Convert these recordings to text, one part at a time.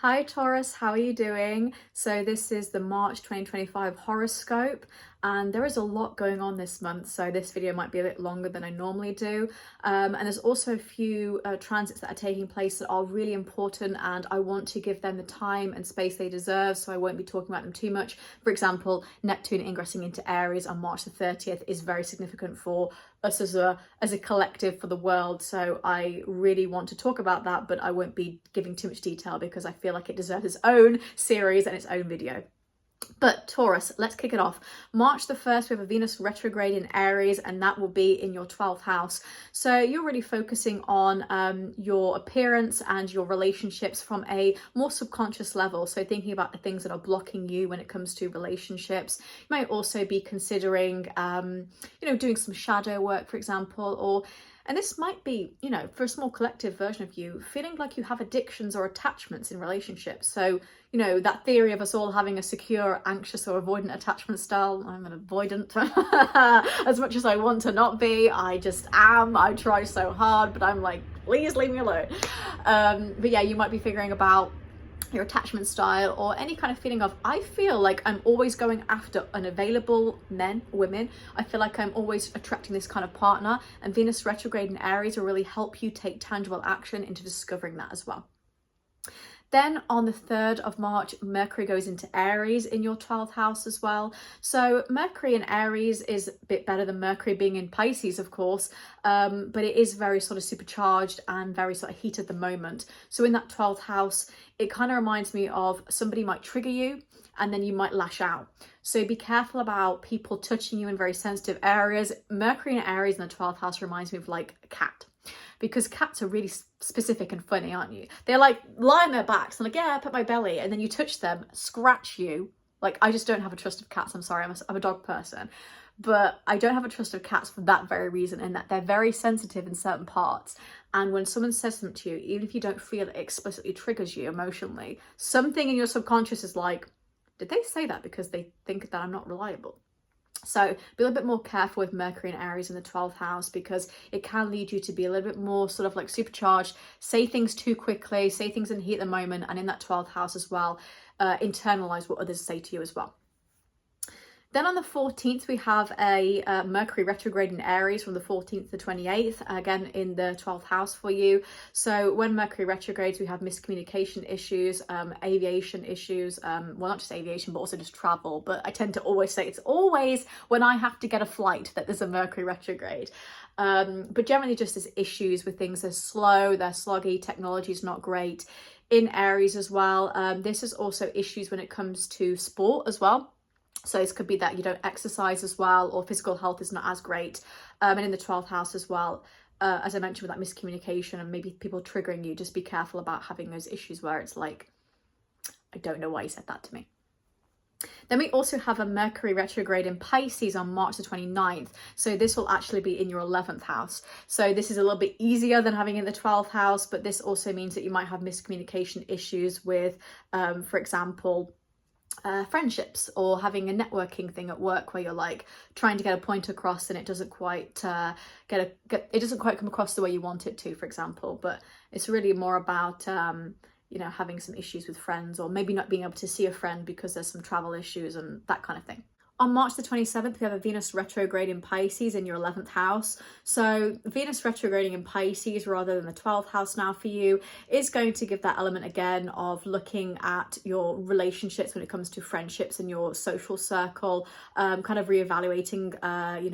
Hi Taurus, how are you doing? So this is the March 2025 horoscope, and there is a lot going on this month, so this video might be a bit longer than I normally do. And there's also a few transits that are taking place that are really important, and I want to give them the time and space they deserve, so I won't be talking about them too much. For example, Neptune ingressing into Aries on March the 30th is very significant for us as a collective, for the world, so I really want to talk about that, but I won't be giving too much detail because I feel like it deserves its own series and its own video. But Taurus, let's kick it off. March the 1st, we have a Venus retrograde in Aries, and that will be in your 12th house. So you're really focusing on your appearance and your relationships from a more subconscious level. So thinking about the things that are blocking you when it comes to relationships. You might also be considering, doing some shadow work, for example, and this might be, for a small collective version of you, feeling like you have addictions or attachments in relationships. So, that theory of us all having a secure, anxious or avoidant attachment style. I'm an avoidant as much as I want to not be. I just am. I try so hard, but I'm like, please leave me alone. But yeah, you might be figuring about your attachment style or any kind of feeling of, I feel like I'm always going after unavailable men, women. I feel like I'm always attracting this kind of partner, and Venus retrograde in Aries will really help you take tangible action into discovering that as well. Then on the 3rd of March, Mercury goes into Aries in your 12th house as well. So Mercury in Aries is a bit better than Mercury being in Pisces, of course, but it is very sort of supercharged and very sort of heat at the moment. So in that 12th house, it kind of reminds me of somebody might trigger you and then you might lash out. So be careful about people touching you in very sensitive areas. Mercury in Aries in the 12th house reminds me of like a cat. Because cats are really specific and funny, aren't you? They're like lie on their backs and like, yeah, pet my belly. And then you touch them, scratch you. Like, I just don't have a trust of cats. I'm sorry, I'm a dog person. But I don't have a trust of cats for that very reason, in that they're very sensitive in certain parts. And when someone says something to you, even if you don't feel it explicitly triggers you emotionally, something in your subconscious is like, did they say that because they think that I'm not reliable? So be a little bit more careful with Mercury and Aries in the 12th house, because it can lead you to be a little bit more sort of like supercharged, say things too quickly, say things in heat at the moment, and in that 12th house as well, internalize what others say to you as well. Then on the 14th, we have a Mercury retrograde in Aries from the 14th to the 28th, again in the 12th house for you. So when Mercury retrogrades, we have miscommunication issues, aviation issues, well, not just aviation, but also just travel. But I tend to always say it's always when I have to get a flight that there's a Mercury retrograde. But generally just as issues with things, they're slow, they're sluggy, technology is not great. In Aries as well, this is also issues when it comes to sport as well. So this could be that you don't exercise as well, or physical health is not as great. And in the 12th house as well, as I mentioned, with that miscommunication and maybe people triggering you, just be careful about having those issues where it's like, I don't know why you said that to me. Then we also have a Mercury retrograde in Pisces on March the 29th. So this will actually be in your 11th house. So this is a little bit easier than having in the 12th house, but this also means that you might have miscommunication issues with, for example, friendships, or having a networking thing at work where you're like trying to get a point across and it doesn't quite it doesn't quite come across the way you want it to, for example. But it's really more about having some issues with friends, or maybe not being able to see a friend because there's some travel issues and that kind of thing. On March the 27th, we have a Venus retrograde in Pisces in your 11th house. So Venus retrograding in Pisces rather than the 12th house now for you is going to give that element again of looking at your relationships when it comes to friendships and your social circle, kind of reevaluating,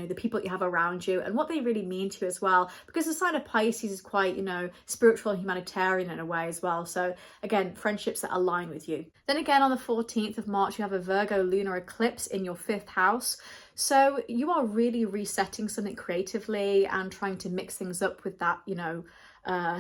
the people that you have around you and what they really mean to you as well. Because the sign of Pisces is quite, spiritual and humanitarian in a way as well. So again, friendships that align with you. Then again, on the 14th of March, you have a Virgo lunar eclipse in your 5th house. So you are really resetting something creatively and trying to mix things up with that,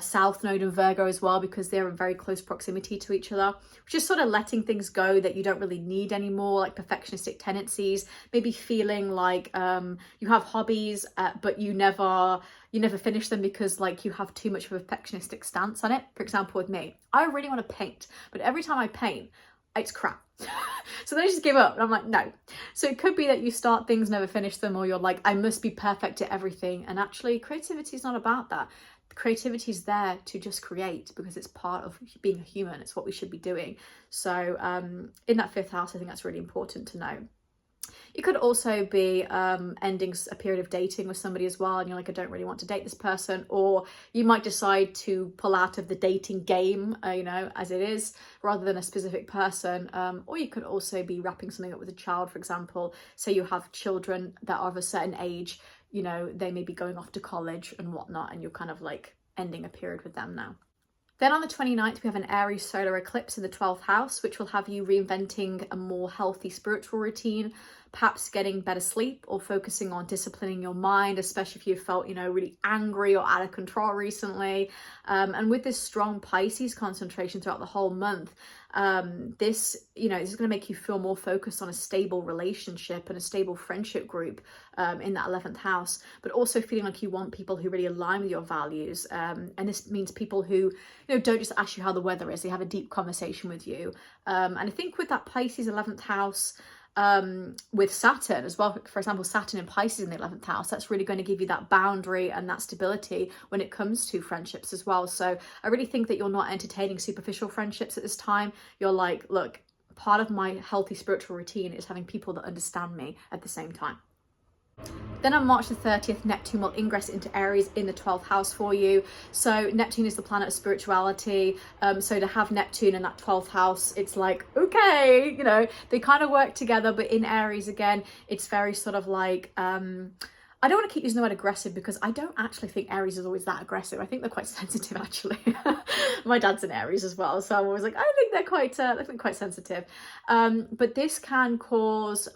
South Node and Virgo as well, because they're in very close proximity to each other, which is sort of letting things go that you don't really need anymore, like perfectionistic tendencies, maybe feeling like you have hobbies, but you never finish them because like you have too much of a perfectionistic stance on it. For example, with me, I really want to paint, but every time I paint, it's crap. So then I just give up and I'm like, no. So it could be that you start things, never finish them, or you're like, I must be perfect at everything. And actually creativity is not about that. creativity is there to just create, because it's part of being a human. It's what we should be doing. So in that 5th house, I think that's really important to know. You could also be ending a period of dating with somebody as well, and you're like, I don't really want to date this person, or you might decide to pull out of the dating game, you know, as it is, rather than a specific person. Or you could also be wrapping something up with a child, for example. Say you have children that are of a certain age, you know, they may be going off to college and whatnot, and you're kind of like ending a period with them now. Then on the 29th, we have an Aries solar eclipse in the 12th house, which will have you reinventing a more healthy spiritual routine, perhaps getting better sleep or focusing on disciplining your mind, especially if you felt, you know, really angry or out of control recently. And with this strong Pisces concentration throughout the whole month, this is going to make you feel more focused on a stable relationship and a stable friendship group in that 11th house, but also feeling like you want people who really align with your values. And this means people who, you know, don't just ask you how the weather is, they have a deep conversation with you. And I think with that Pisces 11th house, with Saturn as well, for example, Saturn and Pisces in the 11th house, that's really going to give you that boundary and that stability when it comes to friendships as well. So I really think that you're not entertaining superficial friendships at this time. You're like, look, part of my healthy spiritual routine is having people that understand me at the same time. Then on March the 30th, Neptune will ingress into Aries in the 12th house for you. So Neptune is the planet of spirituality. So to have Neptune in that 12th house, it's like, okay, you know, they kind of work together, but in Aries again, it's very sort of like, I don't want to keep using the word aggressive, because I don't actually think Aries is always that aggressive. I think they're quite sensitive, actually. My dad's an Aries as well, so I'm always like, I think they're quite sensitive. But this can cause,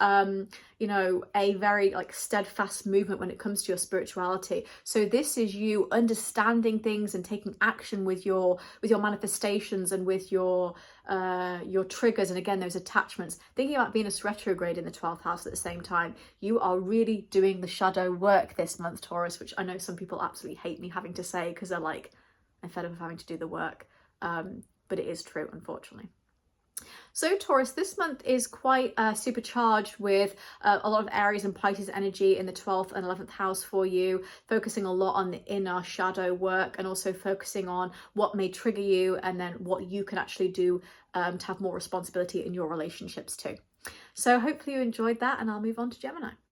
you know, a very like steadfast movement when it comes to your spirituality. So this is you understanding things and taking action with your manifestations and with your triggers, and again those attachments. Thinking about Venus retrograde in the 12th house at the same time, you are really doing the shadow work this month, Taurus, which I know some people absolutely hate me having to say, because they're like, I'm fed up of having to do the work, but it is true, unfortunately. So Taurus, this month is quite supercharged with a lot of Aries and Pisces energy in the 12th and 11th house for you, focusing a lot on the inner shadow work, and also focusing on what may trigger you, and then what you can actually do to have more responsibility in your relationships too. So hopefully you enjoyed that, and I'll move on to Gemini.